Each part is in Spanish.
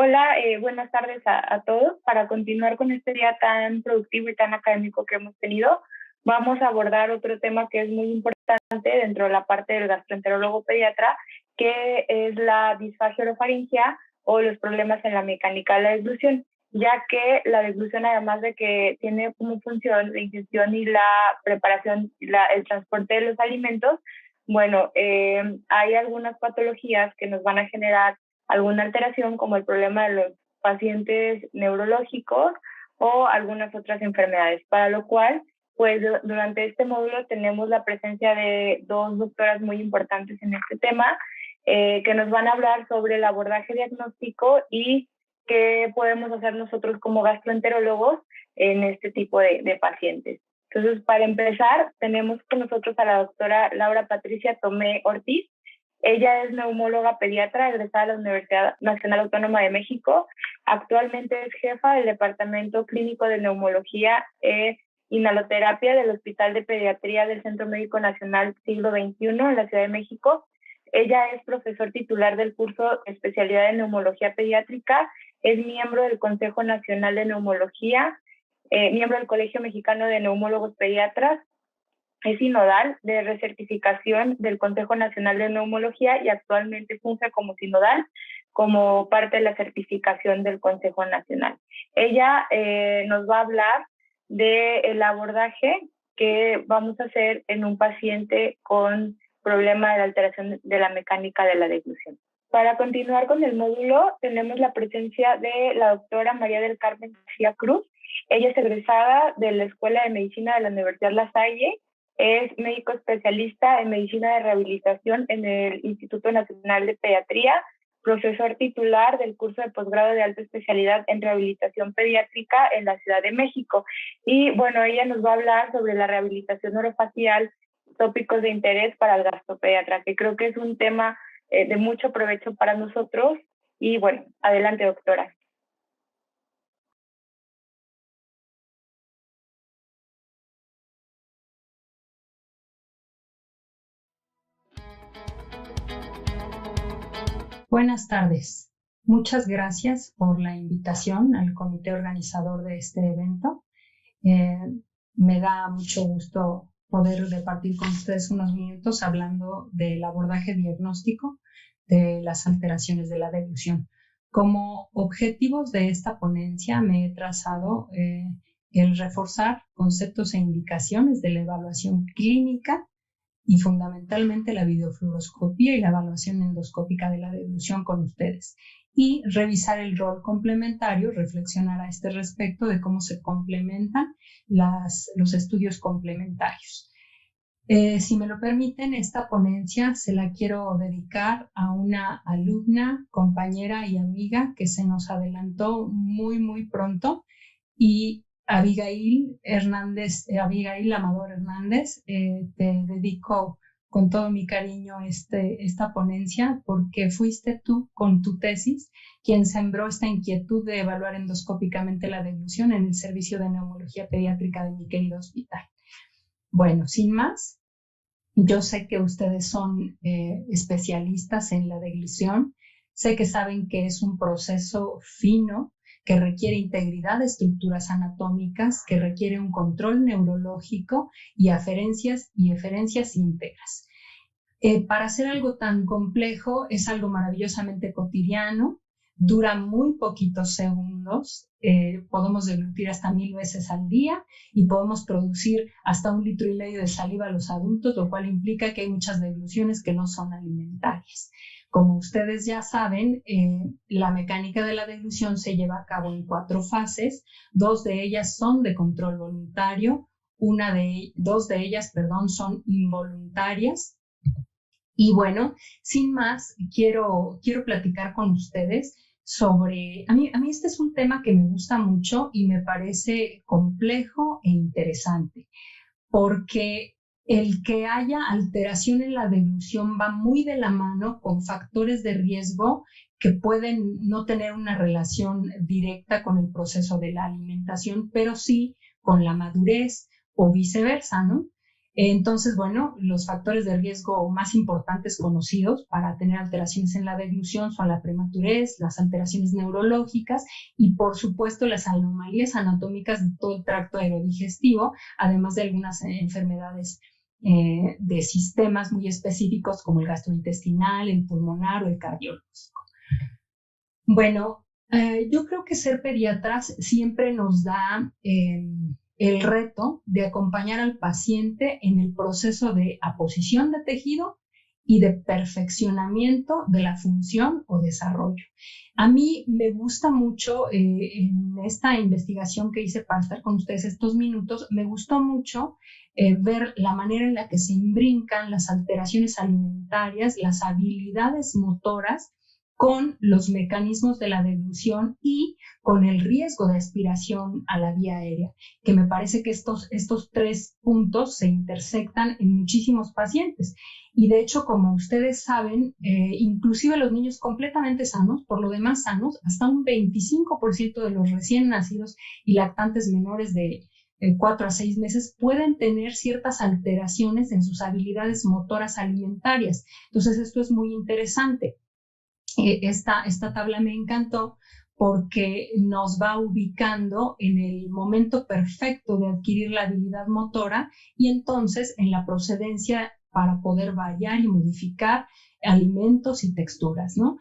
Hola, buenas tardes a todos. Para continuar con este día tan productivo y tan académico que hemos tenido, vamos a abordar otro tema que es muy importante dentro de la parte del gastroenterólogo pediatra, que es la disfagia orofaringea o los problemas en la mecánica de la deglución, ya que la deglución, además de que tiene como función la ingestión y la preparación, el transporte de los alimentos, bueno, hay algunas patologías que nos van a generar alguna alteración, como el problema de los pacientes neurológicos o algunas otras enfermedades, para lo cual, pues durante este módulo tenemos la presencia de dos doctoras muy importantes en este tema, que nos van a hablar sobre el abordaje diagnóstico y qué podemos hacer nosotros como gastroenterólogos en este tipo de pacientes. Entonces, para empezar, tenemos con nosotros a la doctora Laura Patricia Tomé Ortiz. Ella es neumóloga pediatra egresada de la Universidad Nacional Autónoma de México. Actualmente es jefa del Departamento Clínico de Neumología e Inhaloterapia del Hospital de Pediatría del Centro Médico Nacional Siglo XXI en la Ciudad de México. Ella es profesor titular del curso de especialidad de neumología pediátrica, es miembro del Consejo Nacional de Neumología, miembro del Colegio Mexicano de Neumólogos Pediatras, es sinodal de recertificación del Consejo Nacional de Neumología y actualmente funge como sinodal como parte de la certificación del Consejo Nacional. Ella nos va a hablar del abordaje que vamos a hacer en un paciente con problema de la alteración de la mecánica de la deglución. Para continuar con el módulo, tenemos la presencia de la doctora María del Carmen García Cruz. Ella es egresada de la Escuela de Medicina de la Universidad La Salle. Es médico especialista en medicina de rehabilitación en el Instituto Nacional de Pediatría, profesor titular del curso de posgrado de alta especialidad en rehabilitación pediátrica en la Ciudad de México. Y bueno, ella nos va a hablar sobre la rehabilitación orofacial, tópicos de interés para el gastropediatra, que creo que es un tema de mucho provecho para nosotros. Y bueno, adelante, doctora. Buenas tardes. Muchas gracias por la invitación al comité organizador de este evento. Me da mucho gusto poder departir con ustedes unos minutos hablando del abordaje diagnóstico de las alteraciones de la deglución. Como objetivos de esta ponencia me he trazado el reforzar conceptos e indicaciones de la evaluación clínica y fundamentalmente la videofluoroscopía y la evaluación endoscópica de la deglución con ustedes. Y revisar el rol complementario, reflexionar a este respecto de cómo se complementan los estudios complementarios. Si me lo permiten, esta ponencia se la quiero dedicar a una alumna, compañera y amiga que se nos adelantó muy pronto, y Abigail Amador Hernández, te dedico con todo mi cariño esta ponencia porque fuiste tú con tu tesis quien sembró esta inquietud de evaluar endoscópicamente la deglución en el servicio de neumología pediátrica de mi querido hospital. Bueno, sin más, yo sé que ustedes son especialistas en la deglución, sé que saben que es un proceso fino, que requiere integridad de estructuras anatómicas, que requiere un control neurológico y aferencias íntegras. Para hacer algo tan complejo es algo maravillosamente cotidiano, dura muy poquitos segundos, podemos deglutir hasta 1000 veces al día y podemos producir hasta 1,5 litros de saliva a los adultos, lo cual implica que hay muchas degluciones que no son alimentarias. Como ustedes ya saben, la mecánica de la deglución se lleva a cabo en 4 fases, 2 de ellas son de control voluntario, 2 de ellas son involuntarias. Y bueno, sin más, quiero platicar con ustedes sobre, a mí este es un tema que me gusta mucho y me parece complejo e interesante, porque el que haya alteración en la deglución va muy de la mano con factores de riesgo que pueden no tener una relación directa con el proceso de la alimentación, pero sí con la madurez o viceversa, ¿no? Entonces, bueno, los factores de riesgo más importantes conocidos para tener alteraciones en la deglución son la prematurez, las alteraciones neurológicas y, por supuesto, las anomalías anatómicas de todo el tracto aerodigestivo, además de algunas enfermedades de sistemas muy específicos como el gastrointestinal, el pulmonar o el cardiológico. Bueno, yo creo que ser pediatras siempre nos da el reto de acompañar al paciente en el proceso de aposición de tejido y de perfeccionamiento de la función o desarrollo. A mí me gusta mucho en esta investigación que hice para estar con ustedes estos minutos, me gustó mucho ver la manera en la que se imbrincan las alteraciones alimentarias, las habilidades motoras con los mecanismos de la deglución y con el riesgo de aspiración a la vía aérea, que me parece que estos 3 puntos se intersectan en muchísimos pacientes. Y de hecho, como ustedes saben, inclusive los niños completamente sanos, por lo demás sanos, hasta un 25% de los recién nacidos y lactantes menores de 4 a 6 meses pueden tener ciertas alteraciones en sus habilidades motoras alimentarias. Entonces, esto es muy interesante. Esta tabla me encantó porque nos va ubicando en el momento perfecto de adquirir la habilidad motora y entonces en la procedencia para poder variar y modificar alimentos y texturas, ¿no?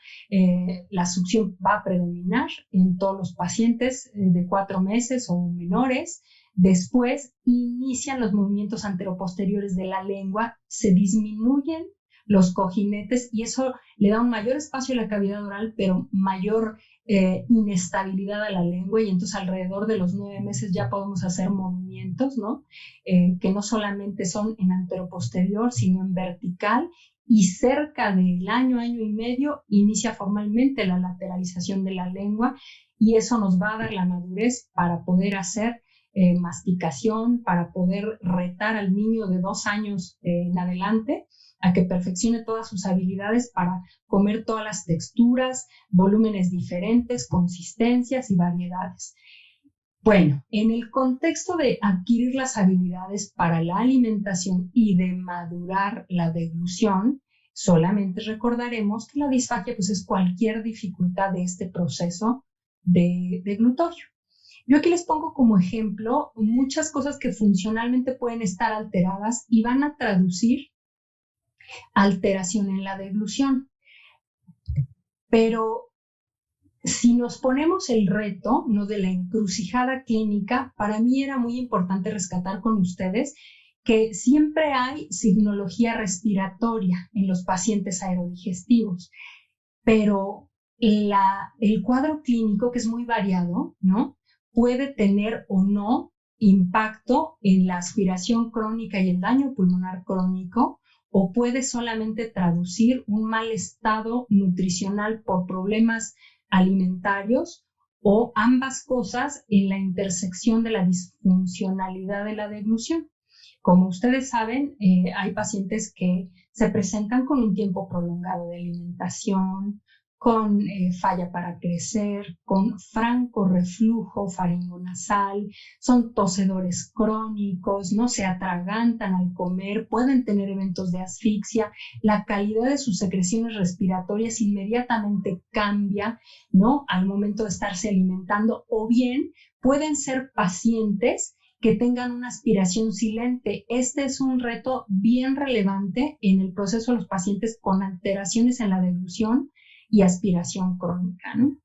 La succión va a predominar en todos los pacientes de 4 meses o menores. Después inician los movimientos anteroposteriores de la lengua, se disminuyen los cojinetes y eso le da un mayor espacio a la cavidad oral, pero mayor inestabilidad a la lengua y entonces alrededor de los 9 meses ya podemos hacer movimientos, ¿no? Que no solamente son en anteroposterior, sino en vertical y cerca del año y medio inicia formalmente la lateralización de la lengua y eso nos va a dar la madurez para poder hacer masticación, para poder retar al niño de 2 años en adelante a que perfeccione todas sus habilidades para comer todas las texturas, volúmenes diferentes, consistencias y variedades. Bueno, en el contexto de adquirir las habilidades para la alimentación y de madurar la deglución, solamente recordaremos que la disfagia pues, es cualquier dificultad de este proceso de deglutorio. Yo aquí les pongo como ejemplo muchas cosas que funcionalmente pueden estar alteradas y van a traducir alteración en la deglución. Pero si nos ponemos el reto, ¿no?, de la encrucijada clínica, para mí era muy importante rescatar con ustedes que siempre hay signología respiratoria en los pacientes aerodigestivos, pero el cuadro clínico, que es muy variado, ¿no?, puede tener o no impacto en la aspiración crónica y el daño pulmonar crónico, o puede solamente traducir un mal estado nutricional por problemas alimentarios o ambas cosas en la intersección de la disfuncionalidad de la deglución. Como ustedes saben, hay pacientes que se presentan con un tiempo prolongado de alimentación, con falla para crecer, con franco reflujo faringonasal, son tosedores crónicos, no se atragantan al comer, pueden tener eventos de asfixia, la calidad de sus secreciones respiratorias inmediatamente cambia, ¿no?, al momento de estarse alimentando, o bien pueden ser pacientes que tengan una aspiración silente. Este es un reto bien relevante en el proceso de los pacientes con alteraciones en la deglución y aspiración crónica, ¿no?,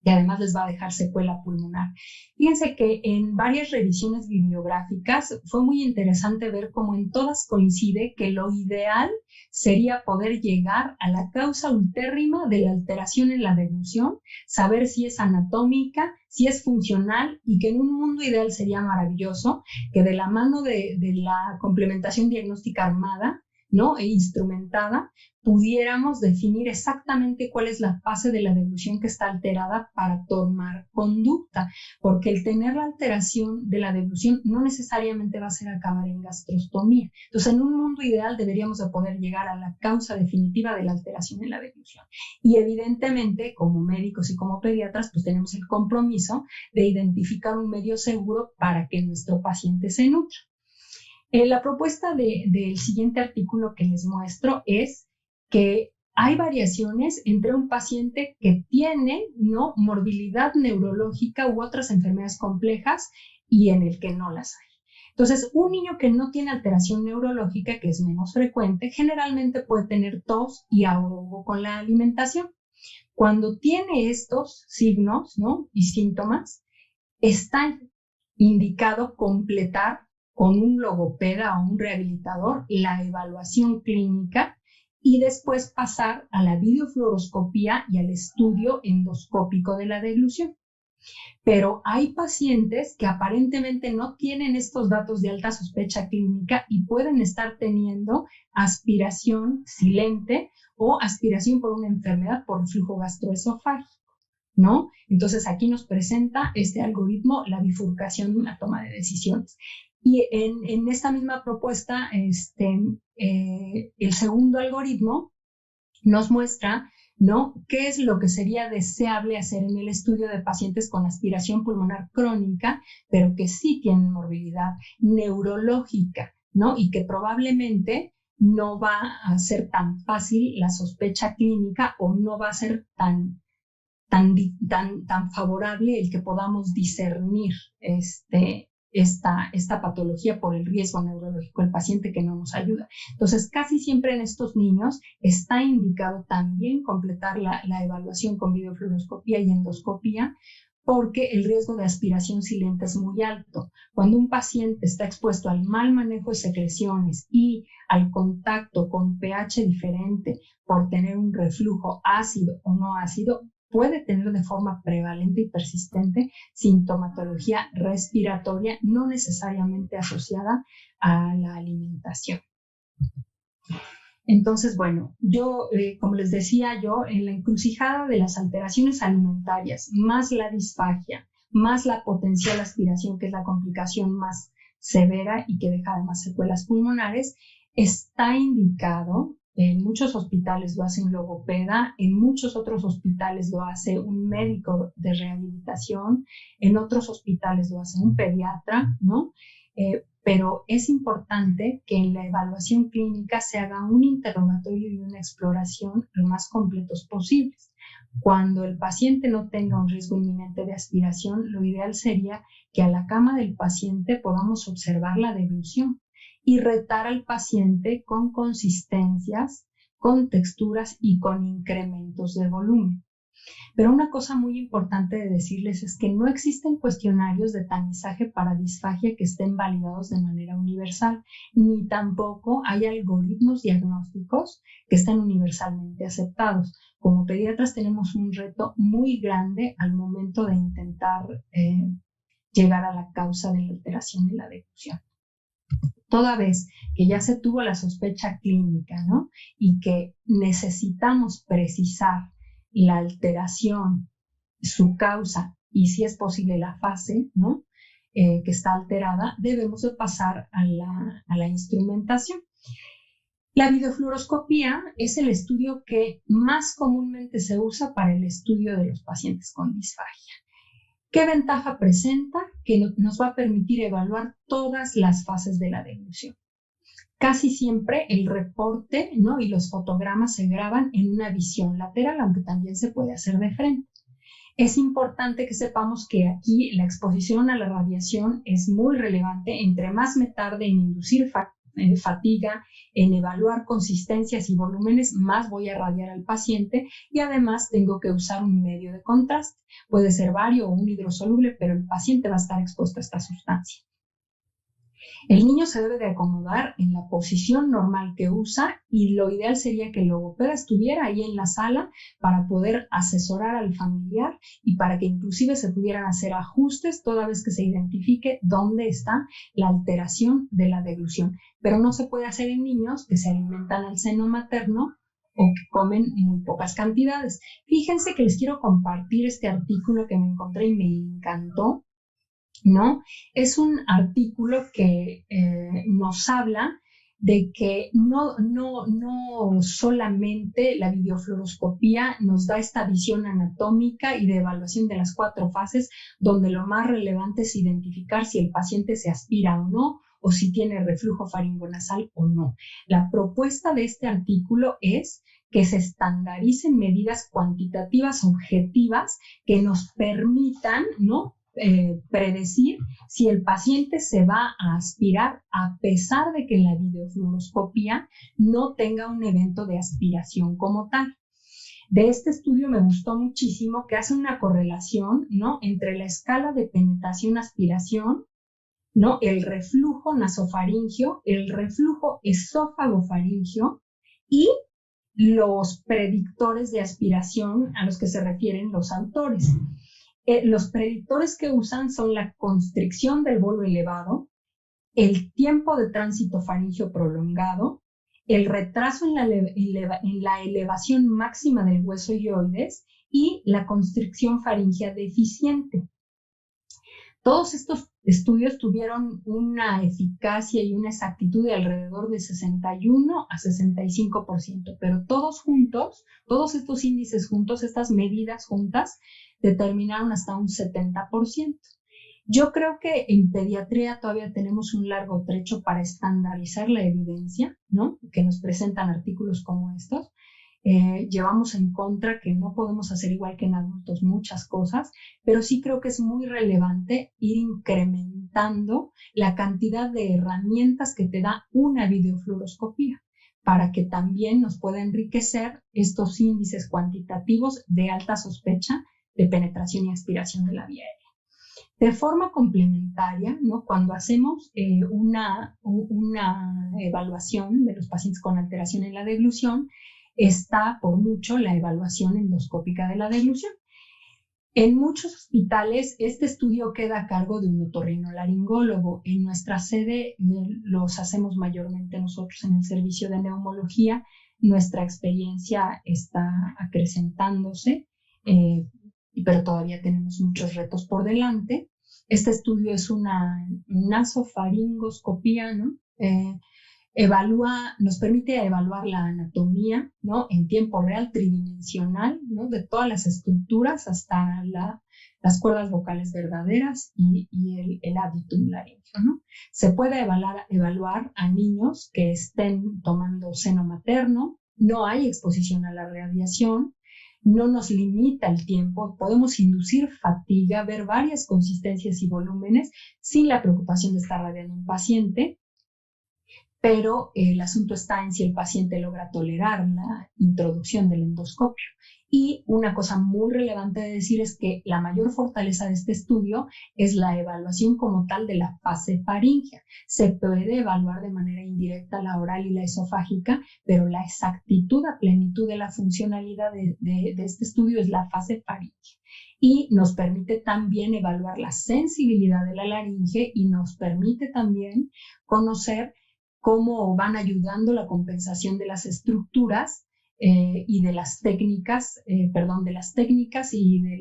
y además les va a dejar secuela pulmonar. Fíjense que en varias revisiones bibliográficas fue muy interesante ver cómo en todas coincide que lo ideal sería poder llegar a la causa ultérrima de la alteración en la deglución, saber si es anatómica, si es funcional, y que en un mundo ideal sería maravilloso que de la mano de la complementación diagnóstica armada, ¿no?, e instrumentada, pudiéramos definir exactamente cuál es la fase de la deglución que está alterada para tomar conducta, porque el tener la alteración de la deglución no necesariamente va a ser acabar en gastrostomía. Entonces, en un mundo ideal deberíamos de poder llegar a la causa definitiva de la alteración en la deglución. Y evidentemente, como médicos y como pediatras, pues tenemos el compromiso de identificar un medio seguro para que nuestro paciente se nutra. La propuesta del siguiente artículo que les muestro es que hay variaciones entre un paciente que tiene, ¿no?, morbilidad neurológica u otras enfermedades complejas y en el que no las hay. Entonces, un niño que no tiene alteración neurológica, que es menos frecuente, generalmente puede tener tos y ahogo con la alimentación. Cuando tiene estos signos, ¿no?, y síntomas, está indicado completar con un logopeda o un rehabilitador la evaluación clínica y después pasar a la videofluoroscopía y al estudio endoscópico de la deglución. Pero hay pacientes que aparentemente no tienen estos datos de alta sospecha clínica y pueden estar teniendo aspiración silente o aspiración por una enfermedad por reflujo gastroesofágico, ¿no? Entonces aquí nos presenta este algoritmo la bifurcación de una toma de decisiones. Y en esta misma propuesta, el segundo algoritmo nos muestra, ¿no?, qué es lo que sería deseable hacer en el estudio de pacientes con aspiración pulmonar crónica, pero que sí tienen morbilidad neurológica, ¿no?, y que probablemente no va a ser tan fácil la sospecha clínica o no va a ser tan favorable el que podamos discernir esta patología por el riesgo neurológico del paciente que no nos ayuda. Entonces, casi siempre en estos niños está indicado también completar la evaluación con videofluoroscopía y endoscopía, porque el riesgo de aspiración silente es muy alto. Cuando un paciente está expuesto al mal manejo de secreciones y al contacto con pH diferente por tener un reflujo ácido o no ácido, puede tener de forma prevalente y persistente sintomatología respiratoria no necesariamente asociada a la alimentación. Entonces, bueno, yo, como les decía yo, en la encrucijada de las alteraciones alimentarias, más la disfagia, más la potencial aspiración, que es la complicación más severa y que deja además secuelas pulmonares, está indicado. En muchos hospitales lo hace un logopeda, en muchos otros hospitales lo hace un médico de rehabilitación, en otros hospitales lo hace un pediatra, ¿no? Pero es importante que en la evaluación clínica se haga un interrogatorio y una exploración lo más completos posibles. Cuando el paciente no tenga un riesgo inminente de aspiración, lo ideal sería que a la cama del paciente podamos observar la deglución y retar al paciente con consistencias, con texturas y con incrementos de volumen. Pero una cosa muy importante de decirles es que no existen cuestionarios de tamizaje para disfagia que estén validados de manera universal, ni tampoco hay algoritmos diagnósticos que estén universalmente aceptados. Como pediatras tenemos un reto muy grande al momento de intentar llegar a la causa de la alteración en la deglución. Toda vez que ya se tuvo la sospecha clínica, ¿no?, y que necesitamos precisar la alteración, su causa y si es posible la fase, ¿no?, que está alterada, debemos de pasar a la instrumentación. La videofluoroscopía es el estudio que más comúnmente se usa para el estudio de los pacientes con disfagia. ¿Qué ventaja presenta? Que nos va a permitir evaluar todas las fases de la deglución. Casi siempre el reporte, ¿no?, y los fotogramas se graban en una visión lateral, aunque también se puede hacer de frente. Es importante que sepamos que aquí la exposición a la radiación es muy relevante. Entre más me tarde en inducir fatiga, en evaluar consistencias y volúmenes, más voy a radiar al paciente y además tengo que usar un medio de contraste. Puede ser bario o un hidrosoluble, pero el paciente va a estar expuesto a esta sustancia. El niño se debe de acomodar en la posición normal que usa y lo ideal sería que el logopeda estuviera ahí en la sala para poder asesorar al familiar y para que inclusive se pudieran hacer ajustes toda vez que se identifique dónde está la alteración de la deglución. Pero no se puede hacer en niños que se alimentan al seno materno o que comen muy pocas cantidades. Fíjense que les quiero compartir este artículo que me encontré y me encantó, ¿no? Es un artículo que nos habla de que no solamente la videofluoroscopía nos da esta visión anatómica y de evaluación de las 4 fases, donde lo más relevante es identificar si el paciente se aspira o o si tiene reflujo faringonasal o no. La propuesta de este artículo es que se estandaricen medidas cuantitativas objetivas que nos permitan, ¿no?, predecir si el paciente se va a aspirar a pesar de que la videofluoroscopía no tenga un evento de aspiración como tal. De este estudio me gustó muchísimo que hace una correlación, ¿no?, entre la escala de penetración-aspiración, ¿no?, el reflujo nasofaringio, el reflujo esófago-faringio y los predictores de aspiración a los que se refieren los autores. Los predictores que usan son la constricción del bolo elevado, el tiempo de tránsito faríngeo prolongado, el retraso en la elevación máxima del hueso hyoides y la constricción faríngea deficiente. Todos estos estudios tuvieron una eficacia y una exactitud de alrededor de 61 a 65%, pero todos juntos, todos estos índices juntos, estas medidas juntas, determinaron hasta un 70%. Yo creo que en pediatría todavía tenemos un largo trecho para estandarizar la evidencia, ¿no?, que nos presentan artículos como estos. Llevamos en contra que no podemos hacer igual que en adultos muchas cosas, pero sí creo que es muy relevante ir incrementando la cantidad de herramientas que te da una videofluoroscopía para que también nos pueda enriquecer estos índices cuantitativos de alta sospecha de penetración y aspiración de la vía aérea. De forma complementaria, ¿no?, cuando hacemos una evaluación de los pacientes con alteración en la deglución, está por mucho la evaluación endoscópica de la deglución. En muchos hospitales este estudio queda a cargo de un otorrinolaringólogo. En nuestra sede los hacemos mayormente nosotros en el servicio de neumología. Nuestra experiencia está acrecentándose, pero todavía tenemos muchos retos por delante. Este estudio es una nasofaringoscopía, ¿no? Nos permite evaluar la anatomía, ¿no?, en tiempo real, tridimensional, ¿no?, de todas las estructuras hasta las cuerdas vocales verdaderas y el hábitum laríngeo, ¿no? Se puede evaluar a niños que estén tomando seno materno, no hay exposición a la radiación, no nos limita el tiempo, podemos inducir fatiga, ver varias consistencias y volúmenes sin la preocupación de estar radiando un paciente. Pero el asunto está en si el paciente logra tolerar la introducción del endoscopio. Y una cosa muy relevante de decir es que la mayor fortaleza de este estudio es la evaluación como tal de la fase faríngea. Se puede evaluar de manera indirecta la oral y la esofágica, pero la exactitud a plenitud de la funcionalidad de este estudio es la fase faríngea. Y nos permite también evaluar la sensibilidad de la laringe y nos permite también conocer cómo van ayudando la compensación de las estructuras y de las técnicas, y de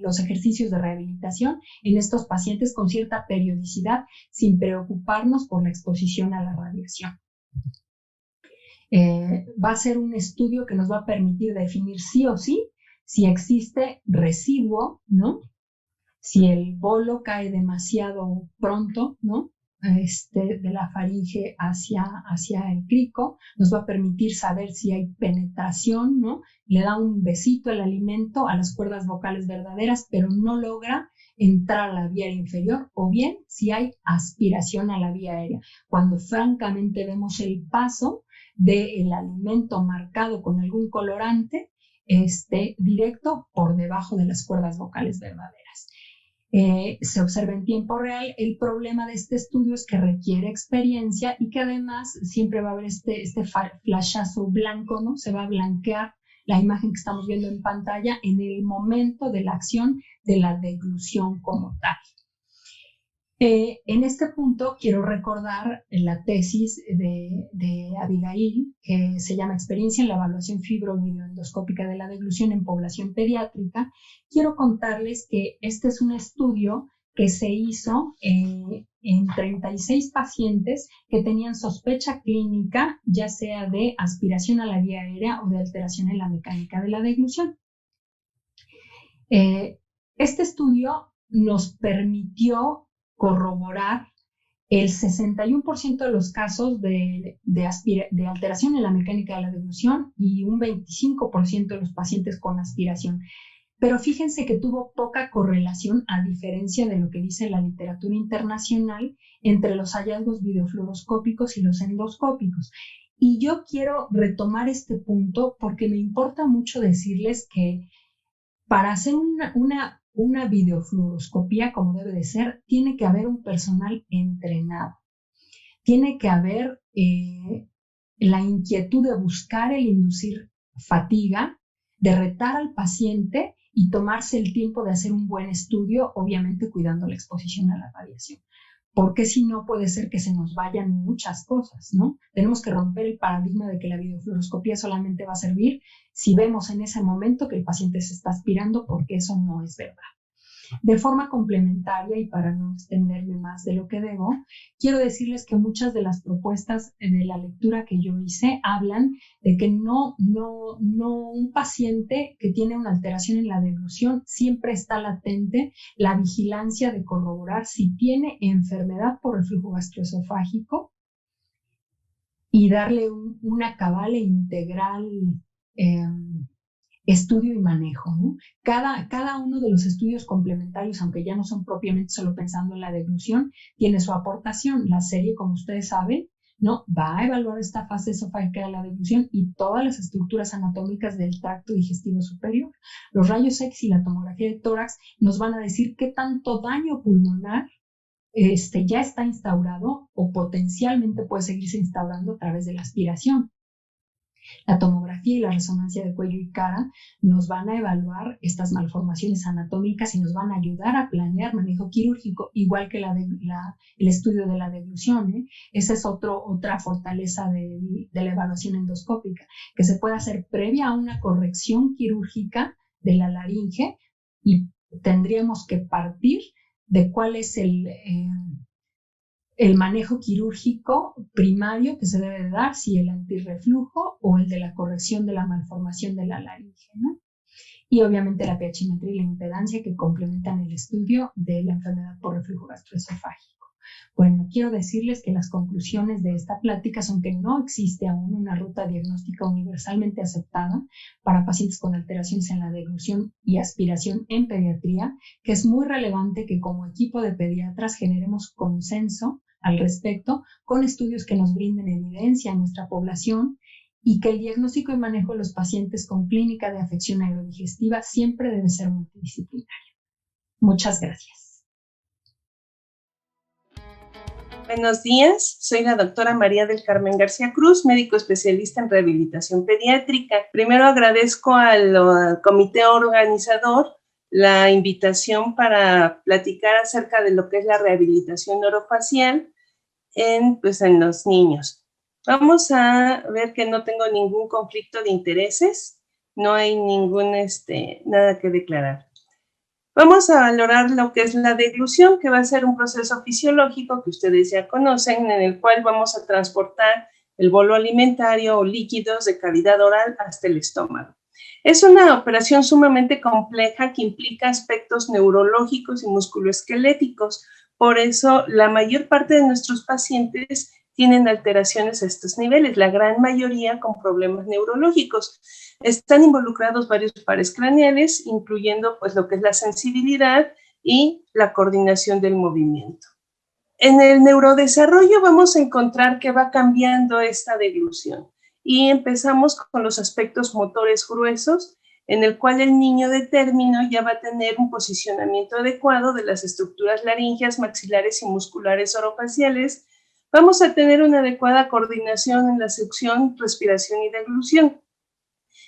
los ejercicios de rehabilitación en estos pacientes con cierta periodicidad, sin preocuparnos por la exposición a la radiación. Va a ser un estudio que nos va a permitir definir sí o sí si existe residuo, ¿no?, si el bolo cae demasiado pronto, ¿no?, de la faringe hacia el crico, nos va a permitir saber si hay penetración, ¿no? Le da un besito el alimento a las cuerdas vocales verdaderas, pero no logra entrar a la vía aérea inferior, o bien si hay aspiración a la vía aérea, cuando francamente vemos el paso del alimento marcado con algún colorante directo por debajo de las cuerdas vocales verdaderas. Se observa en tiempo real. El problema de este estudio es que requiere experiencia y que además siempre va a haber este flashazo blanco, ¿no? Se va a blanquear la imagen que estamos viendo en pantalla en el momento de la acción de la deglución como tal. En este punto quiero recordar la tesis de Abigail, que se llama Experiencia en la evaluación fibrovideoendoscópica de la deglución en población pediátrica. Quiero contarles que este es un estudio que se hizo en 36 pacientes que tenían sospecha clínica, ya sea de aspiración a la vía aérea o de alteración en la mecánica de la deglución. Este estudio nos permitió corroborar el 61% de los casos de alteración en la mecánica de la deglución y un 25% de los pacientes con aspiración. Pero fíjense que tuvo poca correlación, a diferencia de lo que dice la literatura internacional, entre los hallazgos videofluoroscópicos y los endoscópicos. Y yo quiero retomar este punto porque me importa mucho decirles que para hacer una videofluoroscopía como debe de ser, tiene que haber un personal entrenado. Tiene que haber la inquietud de buscar el inducir fatiga, de retar al paciente y tomarse el tiempo de hacer un buen estudio, obviamente cuidando la exposición a la radiación. Porque si no, puede ser que se nos vayan muchas cosas, ¿no? Tenemos que romper el paradigma de que la videofluoroscopía solamente va a servir si vemos en ese momento que el paciente se está aspirando, porque eso no es verdad. De forma complementaria, y para no extenderme más de lo que debo, quiero decirles que muchas de las propuestas de la lectura que yo hice hablan de que no un paciente que tiene una alteración en la deglución siempre está latente la vigilancia de corroborar si tiene enfermedad por reflujo gastroesofágico y darle una cabal e integral estudio y manejo, ¿no? Cada uno de los estudios complementarios, aunque ya no son propiamente solo pensando en la deglución, tiene su aportación. La serie, como ustedes saben, ¿no?, va a evaluar esta fase esofágica de la deglución y todas las estructuras anatómicas del tracto digestivo superior. Los rayos X y la tomografía de tórax nos van a decir qué tanto daño pulmonar ya está instaurado o potencialmente puede seguirse instaurando a través de la aspiración. La tomografía y la resonancia de cuello y cara nos van a evaluar estas malformaciones anatómicas y nos van a ayudar a planear manejo quirúrgico, igual que el estudio de la deglución, ¿eh? Esa es otra fortaleza de la evaluación endoscópica, que se puede hacer previa a una corrección quirúrgica de la laringe, y tendríamos que partir de cuál es el manejo quirúrgico primario que se debe dar, si el antirreflujo o el de la corrección de la malformación de la laringe, ¿no? Y obviamente la pHimetría y la impedancia, que complementan el estudio de la enfermedad por reflujo gastroesofágico. Bueno, quiero decirles que las conclusiones de esta plática son que no existe aún una ruta diagnóstica universalmente aceptada para pacientes con alteraciones en la deglución y aspiración en pediatría, que es muy relevante que como equipo de pediatras generemos consenso al respecto, con estudios que nos brinden evidencia a nuestra población, y que el diagnóstico y manejo de los pacientes con clínica de afección aerodigestiva siempre debe ser multidisciplinario. Muchas gracias. Buenos días, soy la doctora María del Carmen García Cruz, médico especialista en rehabilitación pediátrica. Primero agradezco al comité organizador la invitación para platicar acerca de lo que es la rehabilitación orofacial en los niños. Vamos a ver que no tengo ningún conflicto de intereses, no hay nada que declarar. Vamos a valorar lo que es la deglución, que va a ser un proceso fisiológico que ustedes ya conocen, en el cual vamos a transportar el bolo alimentario o líquidos de cavidad oral hasta el estómago. Es una operación sumamente compleja que implica aspectos neurológicos y musculoesqueléticos. Por eso, la mayor parte de nuestros pacientes tienen alteraciones a estos niveles, la gran mayoría con problemas neurológicos. Están involucrados varios pares craneales, incluyendo lo que es la sensibilidad y la coordinación del movimiento. En el neurodesarrollo vamos a encontrar que va cambiando esta deglución y empezamos con los aspectos motores gruesos, en el cual el niño de término ya va a tener un posicionamiento adecuado de las estructuras laringeas, maxilares y musculares orofaciales. Vamos a tener una adecuada coordinación en la succión, respiración y deglución.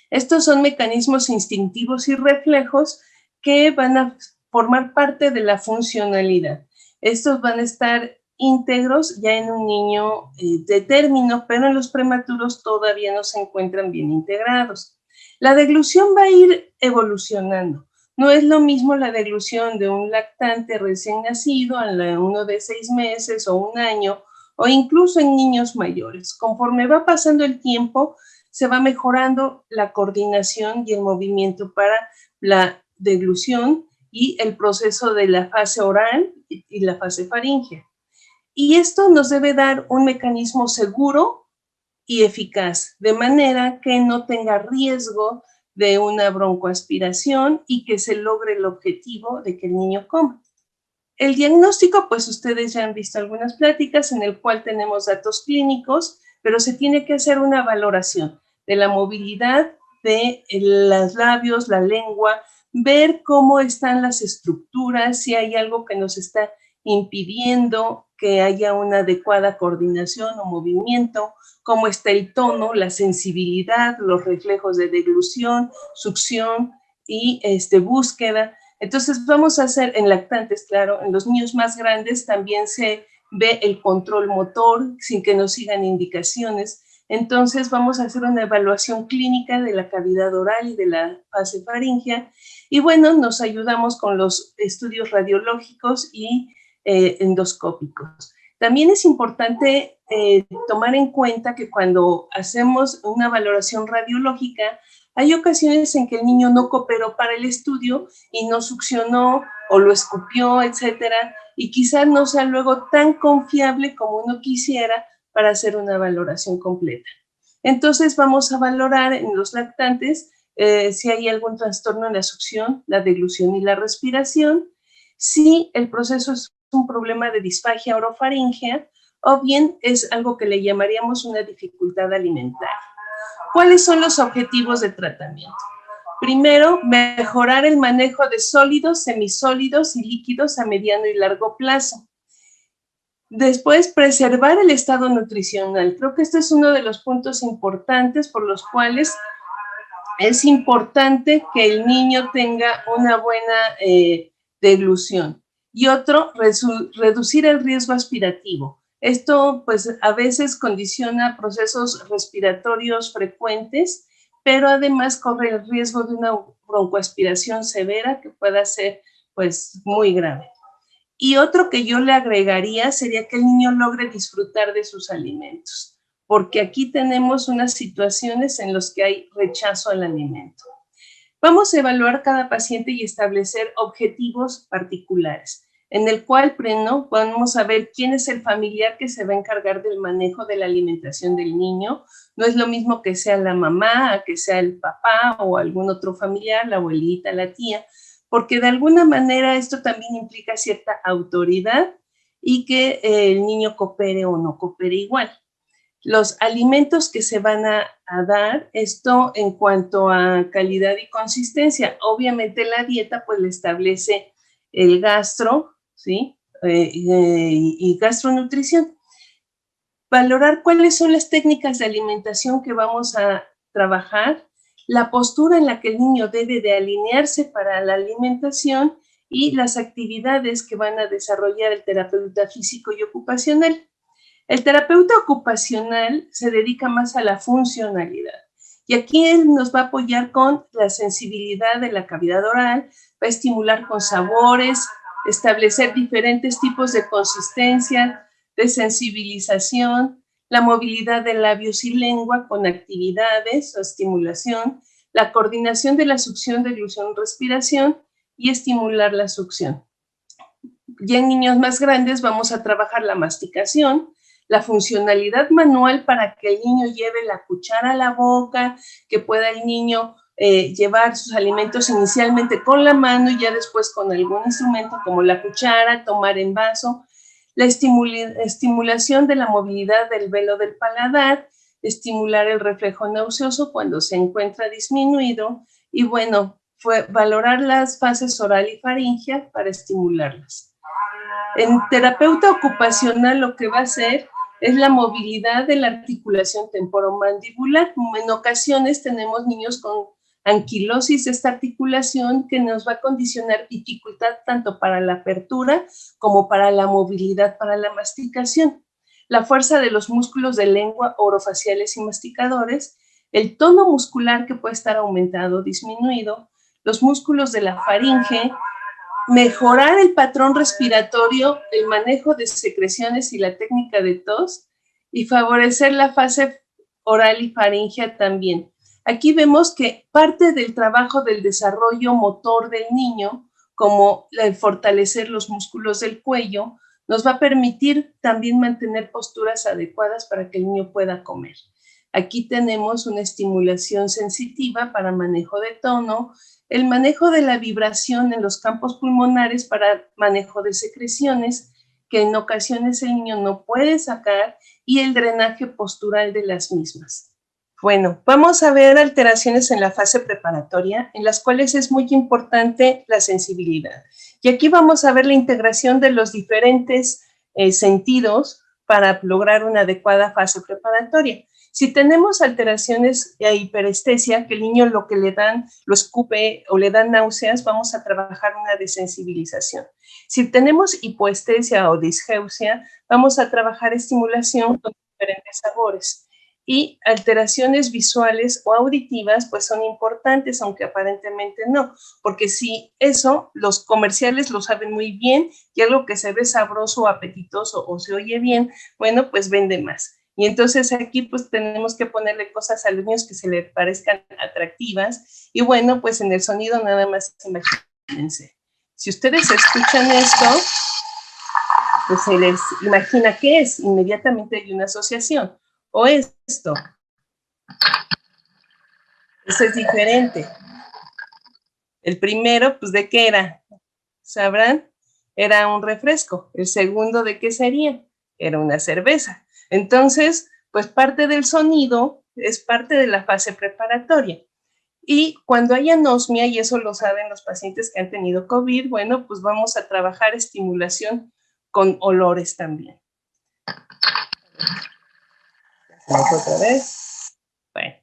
Estos son mecanismos instintivos y reflejos que van a formar parte de la funcionalidad. Estos van a estar íntegros ya en un niño de término, pero en los prematuros todavía no se encuentran bien integrados. La deglución va a ir evolucionando. No es lo mismo la deglución de un lactante recién nacido a uno de 6 meses o 1 año, o incluso en niños mayores. Conforme va pasando el tiempo, se va mejorando la coordinación y el movimiento para la deglución y el proceso de la fase oral y la fase faríngea. Y esto nos debe dar un mecanismo seguro y eficaz, de manera que no tenga riesgo de una broncoaspiración y que se logre el objetivo de que el niño coma. El diagnóstico, pues ustedes ya han visto algunas pláticas en el cual tenemos datos clínicos, pero se tiene que hacer una valoración de la movilidad de los labios, la lengua, ver cómo están las estructuras, si hay algo que nos está impidiendo que haya una adecuada coordinación o movimiento, cómo está el tono, la sensibilidad, los reflejos de deglución, succión y búsqueda. Entonces vamos a hacer en lactantes, claro, en los niños más grandes también se ve el control motor sin que nos sigan indicaciones. Entonces vamos a hacer una evaluación clínica de la cavidad oral y de la fase faríngea. Y bueno, nos ayudamos con los estudios radiológicos y endoscópicos. También es importante tomar en cuenta que cuando hacemos una valoración radiológica, hay ocasiones en que el niño no cooperó para el estudio y no succionó o lo escupió, etcétera, y quizás no sea luego tan confiable como uno quisiera para hacer una valoración completa. Entonces vamos a valorar en los lactantes si hay algún trastorno en la succión, la deglución y la respiración, si el proceso es un problema de disfagia orofaríngea o bien es algo que le llamaríamos una dificultad alimentaria. ¿Cuáles son los objetivos de tratamiento? Primero, mejorar el manejo de sólidos, semisólidos y líquidos a mediano y largo plazo. Después, preservar el estado nutricional. Creo que este es uno de los puntos importantes por los cuales es importante que el niño tenga una buena deglución. Y otro, reducir el riesgo aspirativo. Esto, pues, a veces condiciona procesos respiratorios frecuentes, pero además corre el riesgo de una broncoaspiración severa que pueda ser, pues, muy grave. Y otro que yo le agregaría sería que el niño logre disfrutar de sus alimentos, porque aquí tenemos unas situaciones en las que hay rechazo al alimento. Vamos a evaluar cada paciente y establecer objetivos particulares, en el cual primero vamos a ver quién es el familiar que se va a encargar del manejo de la alimentación del niño. No es lo mismo que sea la mamá, que sea el papá o algún otro familiar, la abuelita, la tía, porque de alguna manera esto también implica cierta autoridad y que el niño coopere o no coopere igual. Los alimentos que se van a dar, esto en cuanto a calidad y consistencia. Obviamente la dieta pues le establece el gastro, ¿sí? Y gastronutrición. Valorar cuáles son las técnicas de alimentación que vamos a trabajar, la postura en la que el niño debe de alinearse para la alimentación y las actividades que van a desarrollar el terapeuta físico y ocupacional. El terapeuta ocupacional se dedica más a la funcionalidad y aquí él nos va a apoyar con la sensibilidad de la cavidad oral, va a estimular con sabores, establecer diferentes tipos de consistencia, de sensibilización, la movilidad de labios y lengua con actividades o estimulación, la coordinación de la succión, deglución, respiración y estimular la succión. Ya en niños más grandes vamos a trabajar la masticación, la funcionalidad manual para que el niño lleve la cuchara a la boca, que pueda el niño llevar sus alimentos inicialmente con la mano y ya después con algún instrumento como la cuchara, tomar en vaso, la estimulación de la movilidad del velo del paladar, estimular el reflejo nauseoso cuando se encuentra disminuido y bueno, valorar las fases oral y faríngea para estimularlas. En terapeuta ocupacional lo que va a hacer es la movilidad de la articulación temporomandibular. En ocasiones tenemos niños con anquilosis de esta articulación que nos va a condicionar dificultad tanto para la apertura como para la movilidad, para la masticación. La fuerza de los músculos de lengua, orofaciales y masticadores, el tono muscular que puede estar aumentado o disminuido, los músculos de la faringe, mejorar el patrón respiratorio, el manejo de secreciones y la técnica de tos y favorecer la fase oral y faríngea también. Aquí vemos que parte del trabajo del desarrollo motor del niño, como el fortalecer los músculos del cuello, nos va a permitir también mantener posturas adecuadas para que el niño pueda comer. Aquí tenemos una estimulación sensitiva para manejo de tono, el manejo de la vibración en los campos pulmonares para manejo de secreciones, que en ocasiones el niño no puede sacar, y el drenaje postural de las mismas. Bueno, vamos a ver alteraciones en la fase preparatoria, en las cuales es muy importante la sensibilidad. Y aquí vamos a ver la integración de los diferentes sentidos para lograr una adecuada fase preparatoria. Si tenemos alteraciones de hiperestesia, que el niño lo que le dan, lo escupe o le dan náuseas, vamos a trabajar una desensibilización. Si tenemos hipoestesia o disgeusia, vamos a trabajar estimulación con diferentes sabores. Y alteraciones visuales o auditivas, pues son importantes, aunque aparentemente no, porque si eso, los comerciales lo saben muy bien, y algo que se ve sabroso o apetitoso o se oye bien, bueno, pues vende más. Y entonces aquí pues tenemos que ponerle cosas a los niños que se les parezcan atractivas, y bueno, pues en el sonido nada más imagínense. Si ustedes escuchan esto, pues se les imagina qué es, inmediatamente hay una asociación. O esto. Eso es diferente. El primero, pues, ¿de qué era? ¿Sabrán? Era un refresco. El segundo, ¿de qué sería? Era una cerveza. Entonces, pues parte del sonido es parte de la fase preparatoria. Y cuando hay anosmia, y eso lo saben los pacientes que han tenido COVID, bueno, pues vamos a trabajar estimulación con olores también. Otra vez. Bueno.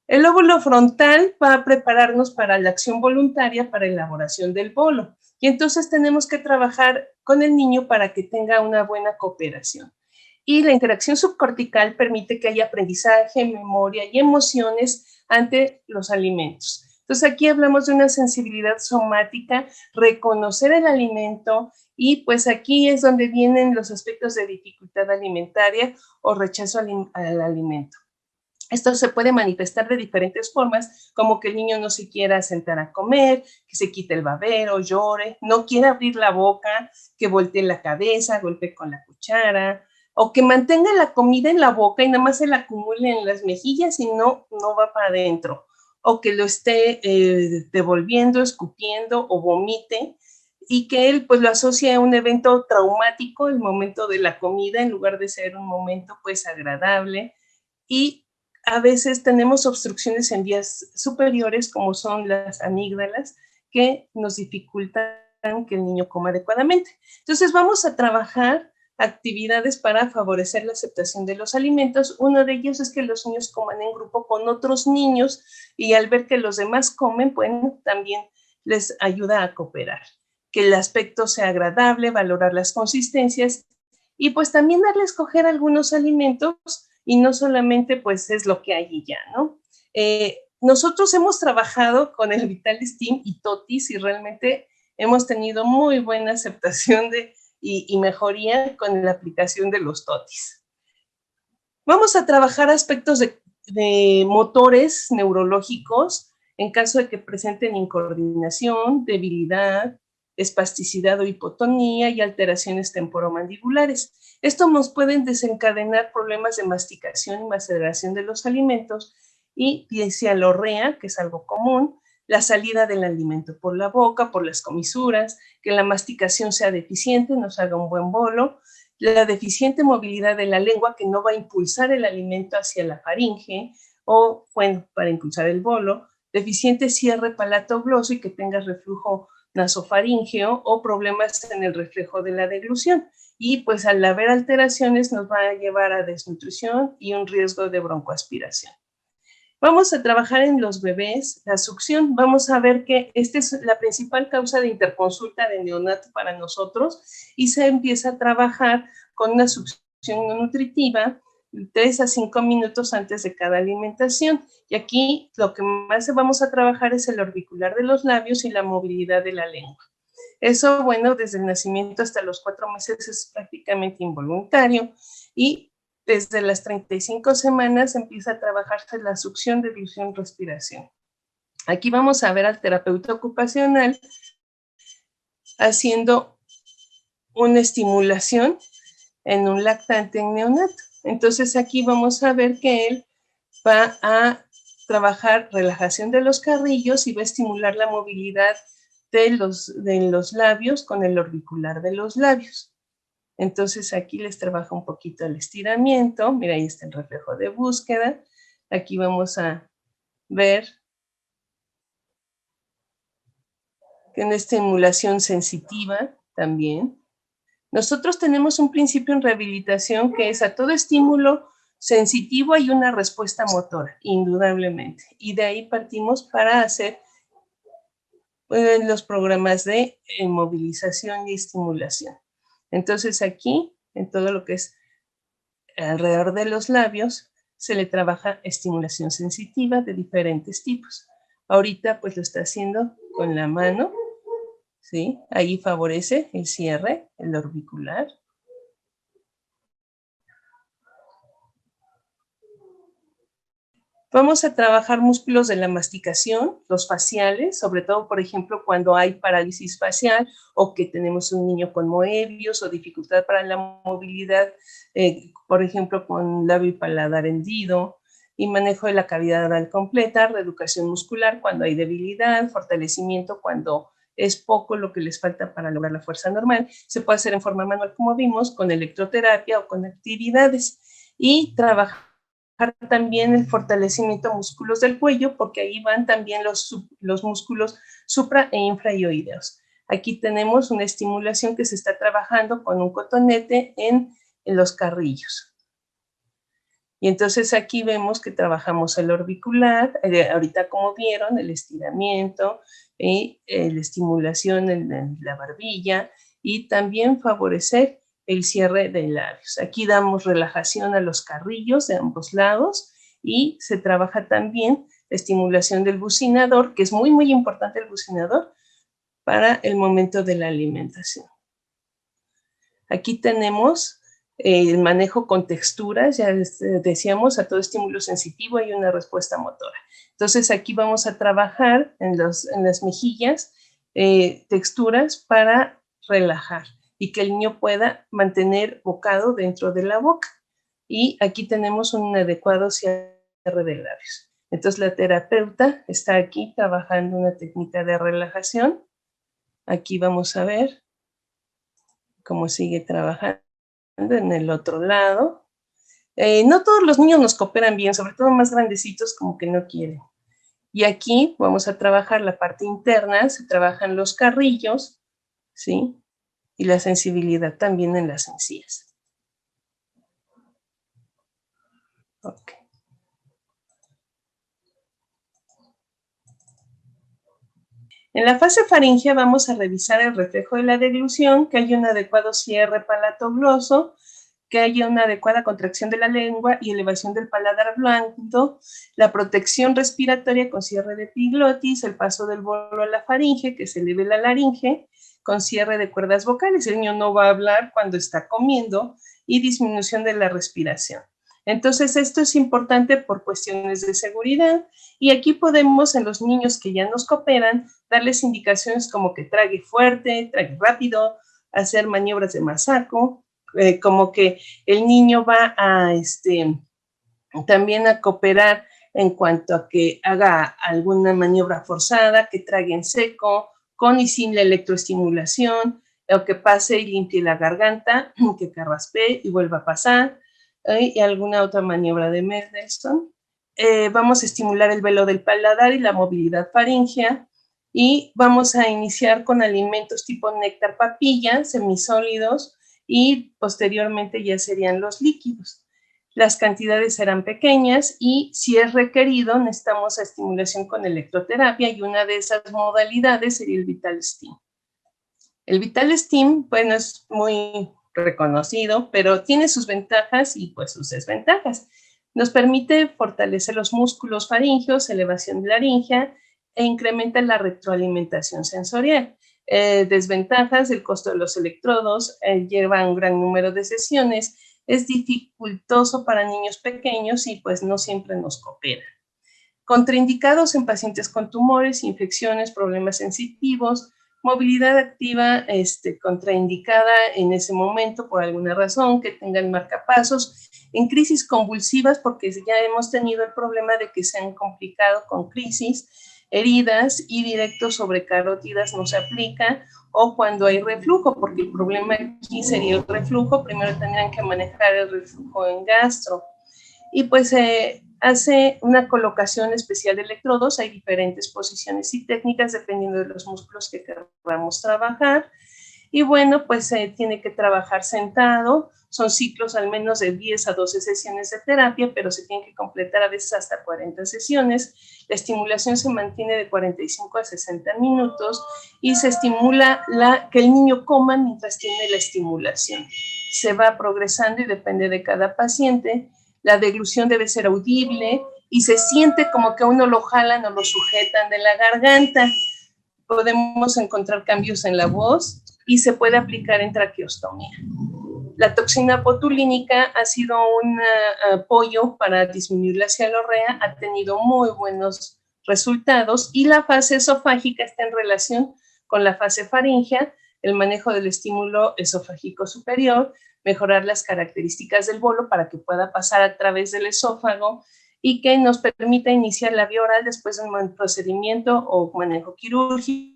El lóbulo frontal va a prepararnos para la acción voluntaria para elaboración del bolo. Y entonces tenemos que trabajar con el niño para que tenga una buena cooperación. Y la interacción subcortical permite que haya aprendizaje, memoria y emociones ante los alimentos. Entonces aquí hablamos de una sensibilidad somática, reconocer el alimento, y pues aquí es donde vienen los aspectos de dificultad alimentaria o rechazo al alimento. Esto se puede manifestar de diferentes formas, como que el niño no se quiera sentar a comer, que se quite el babero, llore, no quiera abrir la boca, que voltee la cabeza, golpee con la cuchara, o que mantenga la comida en la boca y nada más se la acumule en las mejillas y no va para adentro, o que lo esté devolviendo, escupiendo o vomite, y que él pues lo asocie a un evento traumático, el momento de la comida, en lugar de ser un momento pues agradable. Y a veces tenemos obstrucciones en vías superiores, como son las amígdalas, que nos dificultan que el niño coma adecuadamente. Entonces vamos a trabajar actividades para favorecer la aceptación de los alimentos. Uno de ellos es que los niños coman en grupo con otros niños, y al ver que los demás comen, bueno, también les ayuda a cooperar. Que el aspecto sea agradable, valorar las consistencias, y pues también darle a escoger algunos alimentos, y no solamente pues es lo que hay y ya, ¿no? Nosotros hemos trabajado con el Vital Steam y Totis, y realmente hemos tenido muy buena aceptación y mejoría con la aplicación de los Totis. Vamos a trabajar aspectos de motores neurológicos en caso de que presenten incoordinación, debilidad, espasticidad o hipotonía y alteraciones temporomandibulares. Esto nos pueden desencadenar problemas de masticación y maceración de los alimentos, y diesialorrea, que es algo común, la salida del alimento por la boca, por las comisuras, que la masticación sea deficiente, nos haga un buen bolo, la deficiente movilidad de la lengua, que no va a impulsar el alimento hacia la faringe, o, bueno, para impulsar el bolo, deficiente cierre palatogloso y que tenga reflujo nasofaríngeo o problemas en el reflejo de la deglución. Y pues al haber alteraciones nos va a llevar a desnutrición y un riesgo de broncoaspiración. Vamos a trabajar en los bebés, la succión. Vamos a ver que esta es la principal causa de interconsulta de neonato para nosotros, y se empieza a trabajar con una succión no nutritiva 3 a 5 minutos antes de cada alimentación. Y aquí lo que más vamos a trabajar es el orbicular de los labios y la movilidad de la lengua. Eso, bueno, desde el nacimiento hasta los 4 meses es prácticamente involuntario, y desde las 35 semanas empieza a trabajarse la succión, deglución, respiración. Aquí vamos a ver al terapeuta ocupacional haciendo una estimulación en un lactante en neonato. Entonces aquí vamos a ver que él va a trabajar relajación de los carrillos y va a estimular la movilidad de los labios con el orbicular de los labios. Entonces aquí les trabaja un poquito el estiramiento. Mira, ahí está el reflejo de búsqueda. Aquí vamos a ver que una estimulación sensitiva también. Nosotros tenemos un principio en rehabilitación que es a todo estímulo sensitivo hay una respuesta motora, indudablemente. Y de ahí partimos para hacer los programas de movilización y estimulación. Entonces aquí, en todo lo que es alrededor de los labios, se le trabaja estimulación sensitiva de diferentes tipos. Ahorita pues lo está haciendo con la mano, ¿sí? Ahí favorece el cierre, el orbicular. Vamos a trabajar músculos de la masticación, los faciales, sobre todo, por ejemplo, cuando hay parálisis facial o que tenemos un niño con moebius o dificultad para la movilidad, por ejemplo, con labio y paladar hendido, y manejo de la cavidad oral completa, reeducación muscular cuando hay debilidad, fortalecimiento cuando es poco lo que les falta para lograr la fuerza normal. Se puede hacer en forma manual, como vimos, con electroterapia o con actividades, y trabajar también el fortalecimiento de músculos del cuello, porque ahí van también los músculos supra e infraioideos. Aquí tenemos una estimulación que se está trabajando con un cotonete en los carrillos. Y entonces aquí vemos que trabajamos el orbicular, ahorita como vieron, el estiramiento, la estimulación en la barbilla y también favorecer el cierre de labios. Aquí damos relajación a los carrillos de ambos lados y se trabaja también la estimulación del bucinador, que es muy, muy importante el bucinador para el momento de la alimentación. Aquí tenemos el manejo con texturas, ya decíamos, a todo estímulo sensitivo hay una respuesta motora. Entonces aquí vamos a trabajar en las mejillas texturas para relajar y que el niño pueda mantener bocado dentro de la boca. Y aquí tenemos un adecuado cierre de labios. Entonces la terapeuta está aquí trabajando una técnica de relajación. Aquí vamos a ver cómo sigue trabajando en el otro lado. No todos los niños nos cooperan bien, sobre todo más grandecitos como que no quieren. Y aquí vamos a trabajar la parte interna, se trabajan los carrillos, ¿sí? Y la sensibilidad también en las encías. Ok. En la fase faríngea vamos a revisar el reflejo de la deglución, que haya un adecuado cierre palatogloso, que haya una adecuada contracción de la lengua y elevación del paladar blando, la protección respiratoria con cierre de epiglotis, el paso del bolo a la faringe, que se eleve la laringe, con cierre de cuerdas vocales. El niño no va a hablar cuando está comiendo y disminución de la respiración. Entonces, esto es importante por cuestiones de seguridad y aquí podemos, en los niños que ya nos cooperan, darles indicaciones como que trague fuerte, trague rápido, hacer maniobras de masaco, como que el niño va a también a cooperar en cuanto a que haga alguna maniobra forzada, que trague en seco, con y sin la electroestimulación, o que pase y limpie la garganta, que carraspee y vuelva a pasar, y alguna otra maniobra de Mendelssohn. Vamos a estimular el velo del paladar y la movilidad faríngea, y vamos a iniciar con alimentos tipo néctar papilla, semisólidos, y posteriormente ya serían los líquidos. Las cantidades serán pequeñas y si es requerido necesitamos estimulación con electroterapia y una de esas modalidades sería el Vital Steam. El Vital Steam, bueno, es muy reconocido, pero tiene sus ventajas y pues sus desventajas. Nos permite fortalecer los músculos faríngeos, elevación de laringe e incrementa la retroalimentación sensorial. Desventajas, el costo de los electrodos, lleva un gran número de sesiones, es dificultoso para niños pequeños y pues no siempre nos coopera. Contraindicados en pacientes con tumores, infecciones, problemas sensitivos, movilidad activa contraindicada en ese momento por alguna razón, que tengan marcapasos, en crisis convulsivas, porque ya hemos tenido el problema de que se han complicado con crisis, heridas y directos sobre carótidas no se aplica, o cuando hay reflujo, porque el problema aquí sería el reflujo, primero tendrían que manejar el reflujo en gastro. Y pues hace una colocación especial de electrodos, hay diferentes posiciones y técnicas dependiendo de los músculos que queramos trabajar. Y bueno, pues tiene que trabajar sentado, son ciclos al menos de 10 a 12 sesiones de terapia, pero se tienen que completar a veces hasta 40 sesiones. La estimulación se mantiene de 45 a 60 minutos y se estimula que el niño coma mientras tiene la estimulación. Se va progresando y depende de cada paciente. La deglución debe ser audible y se siente como que a uno lo jalan o lo sujetan de la garganta. Podemos encontrar cambios en la voz y se puede aplicar en traqueostomía. La toxina botulínica ha sido un apoyo para disminuir la cialorrea, ha tenido muy buenos resultados y la fase esofágica está en relación con la fase faríngea, el manejo del estímulo esofágico superior, mejorar las características del bolo para que pueda pasar a través del esófago y que nos permita iniciar la vía oral después de un procedimiento o manejo quirúrgico,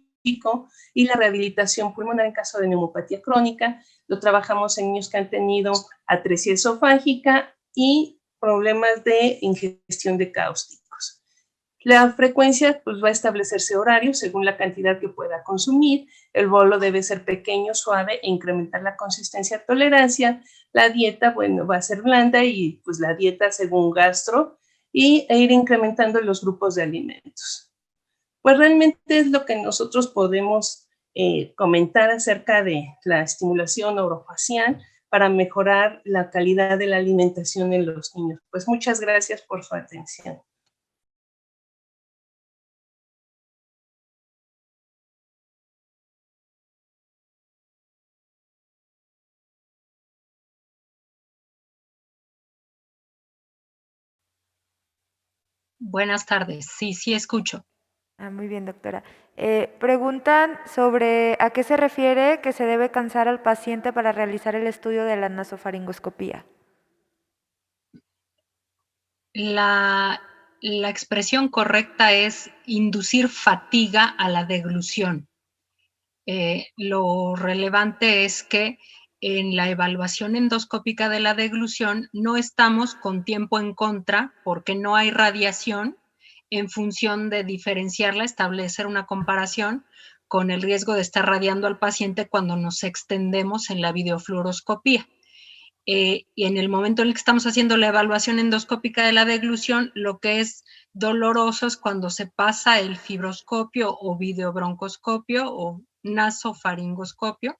y la rehabilitación pulmonar en caso de neumopatía crónica. Lo trabajamos en niños que han tenido atresia esofágica y problemas de ingestión de cáusticos. La frecuencia pues va a establecerse horario según la cantidad que pueda consumir. El bolo debe ser pequeño, suave e incrementar la consistencia, tolerancia. La dieta, bueno, va a ser blanda y pues la dieta según gastro e ir incrementando los grupos de alimentos. Pues realmente es lo que nosotros podemos comentar acerca de la estimulación orofacial para mejorar la calidad de la alimentación en los niños. Pues muchas gracias por su atención. Buenas tardes. Sí, sí escucho. Muy bien, doctora. Preguntan sobre a qué se refiere que se debe cansar al paciente para realizar el estudio de la nasofaringoscopía. La expresión correcta es inducir fatiga a la deglución. Lo relevante es que en la evaluación endoscópica de la deglución no estamos con tiempo en contra porque no hay radiación, en función de diferenciarla, establecer una comparación con el riesgo de estar radiando al paciente cuando nos extendemos en la videofluoroscopía. Y en el momento en el que estamos haciendo la evaluación endoscópica de la deglución, lo que es doloroso es cuando se pasa el fibroscopio o videobroncoscopio o nasofaringoscopio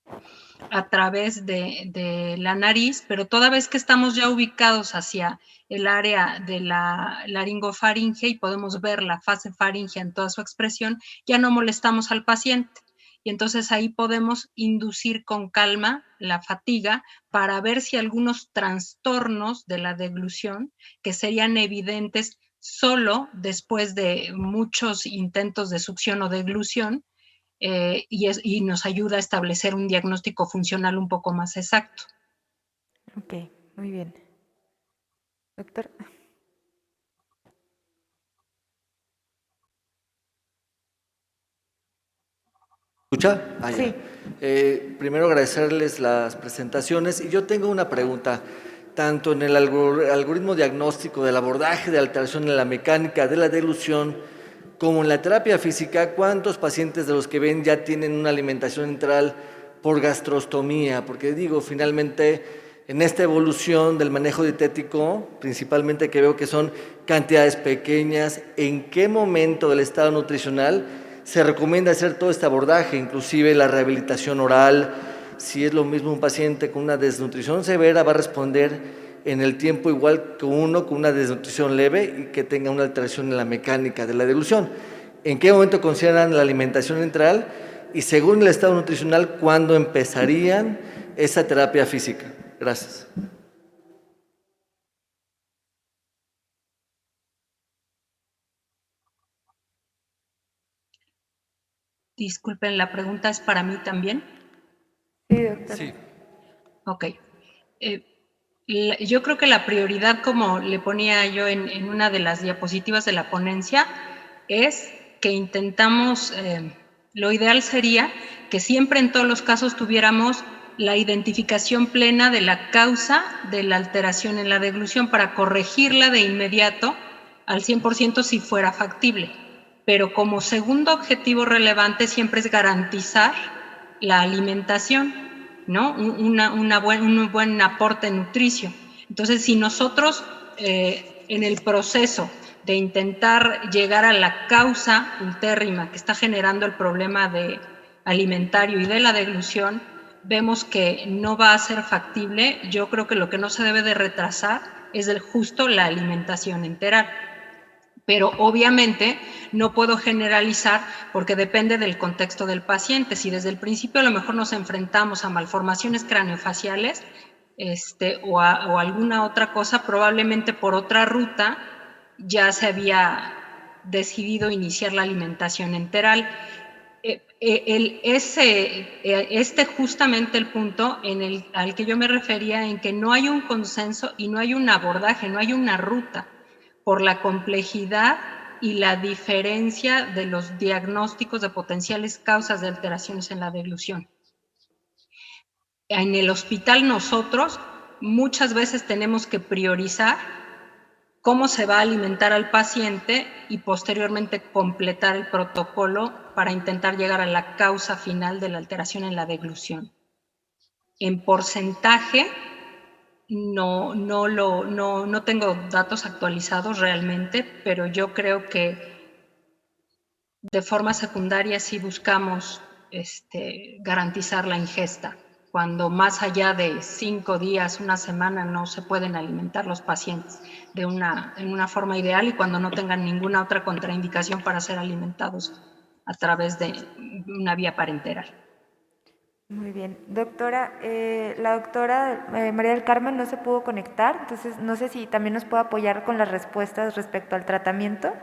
a través de la nariz, pero toda vez que estamos ya ubicados hacia el área de la laringofaringe y podemos ver la fase faríngea en toda su expresión, ya no molestamos al paciente. Y entonces ahí podemos inducir con calma la fatiga para ver si algunos trastornos de la deglución que serían evidentes solo después de muchos intentos de succión o deglución, y nos ayuda a establecer un diagnóstico funcional un poco más exacto. Ok, muy bien. Doctor. ¿Escucha? Sí. Primero agradecerles las presentaciones y yo tengo una pregunta. Tanto en el algoritmo diagnóstico del abordaje de alteración en la mecánica de la deglución como en la terapia física, ¿cuántos pacientes de los que ven ya tienen una alimentación enteral por gastrostomía? Porque digo, finalmente, en esta evolución del manejo dietético, principalmente que veo que son cantidades pequeñas, ¿en qué momento del estado nutricional se recomienda hacer todo este abordaje, inclusive la rehabilitación oral? Si es lo mismo un paciente con una desnutrición severa, va a responder en el tiempo igual que uno con una desnutrición leve y que tenga una alteración en la mecánica de la deglución. ¿En qué momento consideran la alimentación enteral? Y según el estado nutricional, ¿cuándo empezarían esa terapia física? Gracias. Disculpen, ¿la pregunta es para mí también? Sí, doctora. Sí. Ok. Yo creo que la prioridad, como le ponía yo en una de las diapositivas de la ponencia, es que intentamos, lo ideal sería que siempre en todos los casos tuviéramos la identificación plena de la causa de la alteración en la deglución para corregirla de inmediato al 100% si fuera factible. Pero como segundo objetivo relevante siempre es garantizar la alimentación, ¿no? Un buen aporte nutricio. Entonces, si nosotros en el proceso de intentar llegar a la causa ultérrima que está generando el problema alimentario y de la deglución, vemos que no va a ser factible, yo creo que lo que no se debe de retrasar es justo la alimentación enteral. Pero obviamente no puedo generalizar porque depende del contexto del paciente. Si desde el principio a lo mejor nos enfrentamos a malformaciones craneofaciales o alguna otra cosa, probablemente por otra ruta ya se había decidido iniciar la alimentación enteral. Justamente el punto al que yo me refería, en que no hay un consenso y no hay un abordaje, no hay una ruta, por la complejidad y la diferencia de los diagnósticos de potenciales causas de alteraciones en la deglución. En el hospital nosotros muchas veces tenemos que priorizar cómo se va a alimentar al paciente y posteriormente completar el protocolo para intentar llegar a la causa final de la alteración en la deglución. En porcentaje, no tengo datos actualizados realmente, pero yo creo que de forma secundaria sí buscamos garantizar la ingesta. Cuando más allá de 5 días, una semana, no se pueden alimentar los pacientes en una forma ideal y cuando no tengan ninguna otra contraindicación para ser alimentados a través de una vía parenteral. Muy bien. Doctora, la doctora María del Carmen no se pudo conectar, entonces no sé si también nos puede apoyar con las respuestas respecto al tratamiento.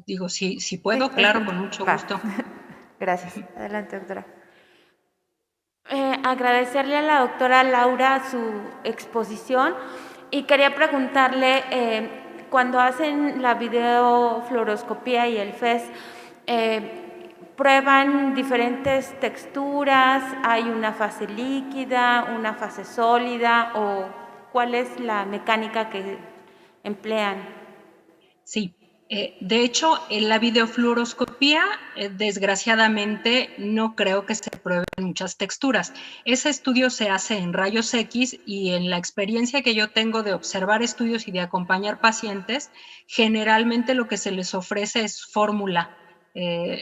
Digo, si puedo, sí, claro, con mucho gusto. Gracias. Adelante, doctora. Agradecerle a la doctora Laura su exposición y quería preguntarle, cuando hacen la videofluoroscopía y el FES, prueban diferentes texturas, hay una fase líquida, una fase sólida, o cuál es la mecánica que emplean. Sí, de hecho, en la videofluoroscopía, desgraciadamente, no creo que se prueben muchas texturas. Ese estudio se hace en rayos X y en la experiencia que yo tengo de observar estudios y de acompañar pacientes, generalmente lo que se les ofrece es fórmula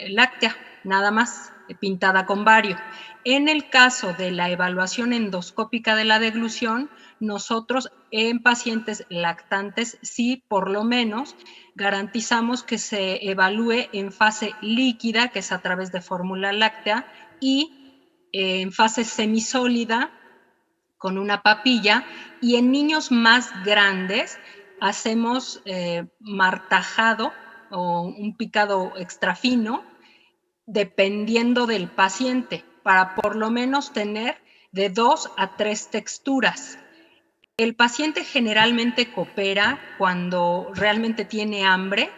láctea, nada más, pintada con bario. En el caso de la evaluación endoscópica de la deglución, nosotros en pacientes lactantes sí, por lo menos, garantizamos que se evalúe en fase líquida, que es a través de fórmula láctea, y en fase semisólida con una papilla, y en niños más grandes hacemos martajado o un picado extra fino, dependiendo del paciente, para por lo menos tener de 2 a 3 texturas. El paciente generalmente coopera cuando realmente tiene hambre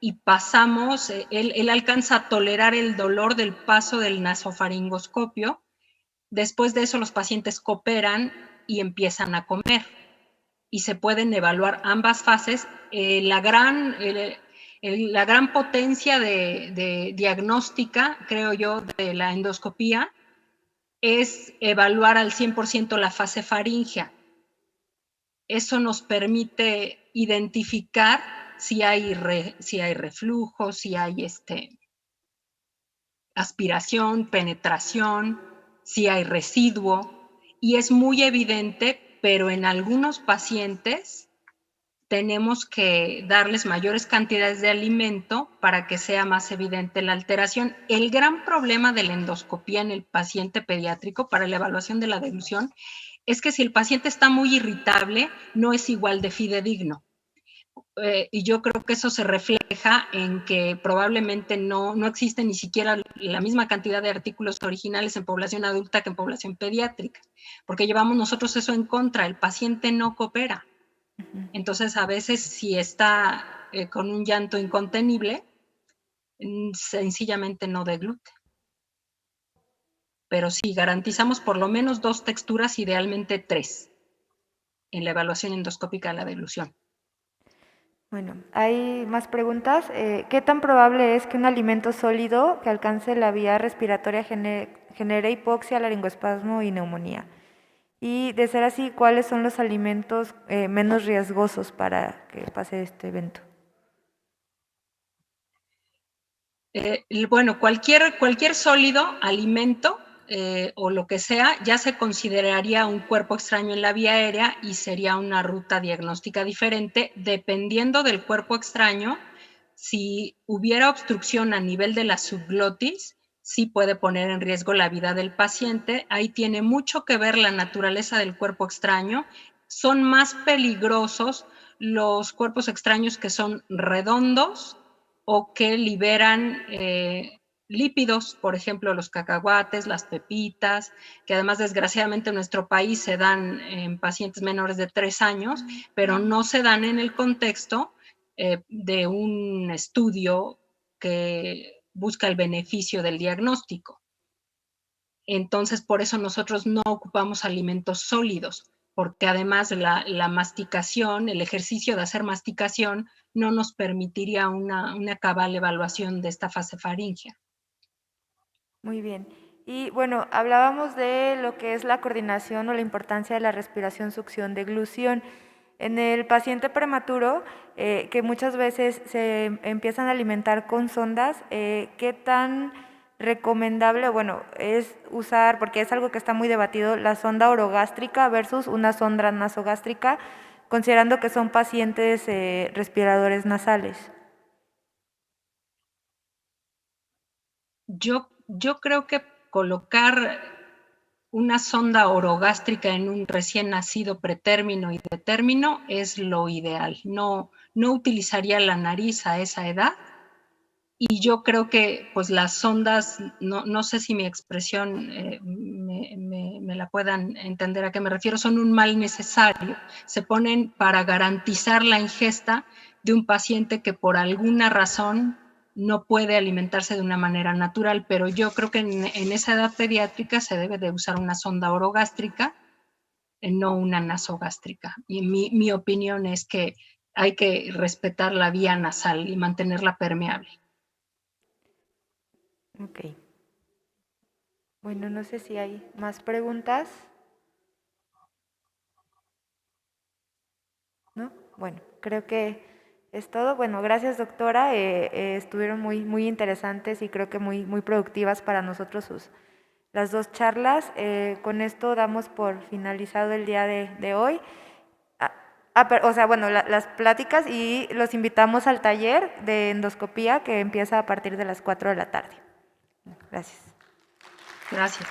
y pasamos, él alcanza a tolerar el dolor del paso del nasofaringoscopio. Después de eso los pacientes cooperan y empiezan a comer y se pueden evaluar ambas fases. La gran potencia de diagnóstica, creo yo, de la endoscopía es evaluar al 100% la fase faríngea. Eso nos permite identificar si hay reflujo, si hay aspiración, penetración, si hay residuo, y es muy evidente, pero en algunos pacientes tenemos que darles mayores cantidades de alimento para que sea más evidente la alteración. El gran problema de la endoscopía en el paciente pediátrico para la evaluación de la deglución es que si el paciente está muy irritable, no es igual de fidedigno. y yo creo que eso se refleja en que probablemente no existe ni siquiera la misma cantidad de artículos originales en población adulta que en población pediátrica, porque llevamos nosotros eso en contra, el paciente no coopera. Entonces, a veces si está con un llanto incontenible, sencillamente no deglute. Pero sí, garantizamos por lo menos 2 texturas, idealmente 3, en la evaluación endoscópica de la deglución. Bueno, hay más preguntas. ¿Qué tan probable es que un alimento sólido que alcance la vía respiratoria genere hipoxia, laringoespasmo y neumonía? Y de ser así, ¿cuáles son los alimentos menos riesgosos para que pase este evento? Bueno, cualquier sólido, alimento o lo que sea, ya se consideraría un cuerpo extraño en la vía aérea y sería una ruta diagnóstica diferente, dependiendo del cuerpo extraño. Si hubiera obstrucción a nivel de la subglotis, sí puede poner en riesgo la vida del paciente. Ahí tiene mucho que ver la naturaleza del cuerpo extraño. Son más peligrosos los cuerpos extraños que son redondos o que liberan lípidos, por ejemplo, los cacahuates, las pepitas, que además desgraciadamente en nuestro país se dan en pacientes menores de 3 años, pero no se dan en el contexto de un estudio que busca el beneficio del diagnóstico. Entonces, por eso nosotros no ocupamos alimentos sólidos, porque además la masticación, el ejercicio de hacer masticación, no nos permitiría una cabal evaluación de esta fase faríngea. Muy bien. Y bueno, hablábamos de lo que es la coordinación o la importancia de la respiración, succión, deglución. En el paciente prematuro, que muchas veces se empiezan a alimentar con sondas, ¿qué tan recomendable, bueno, es usar, porque es algo que está muy debatido, la sonda orogástrica versus una sonda nasogástrica, considerando que son pacientes respiradores nasales? Yo creo que colocar una sonda orogástrica en un recién nacido pretérmino y de término es lo ideal. No utilizaría la nariz a esa edad. Y yo creo que pues las sondas, no sé si mi expresión me la puedan entender a qué me refiero, son un mal necesario. Se ponen para garantizar la ingesta de un paciente que por alguna razón no puede alimentarse de una manera natural, pero yo creo que en esa edad pediátrica se debe de usar una sonda orogástrica, no una nasogástrica. Y mi opinión es que hay que respetar la vía nasal y mantenerla permeable. Ok. Bueno, no sé si hay más preguntas. ¿No? Bueno, creo que es todo. Bueno, gracias doctora. Estuvieron muy interesantes y creo que muy productivas para nosotros las 2 charlas. Con esto damos por finalizado el día de hoy. O sea, bueno, las pláticas, y los invitamos al taller de endoscopía que empieza a partir de las 4 de la tarde. Gracias. Gracias.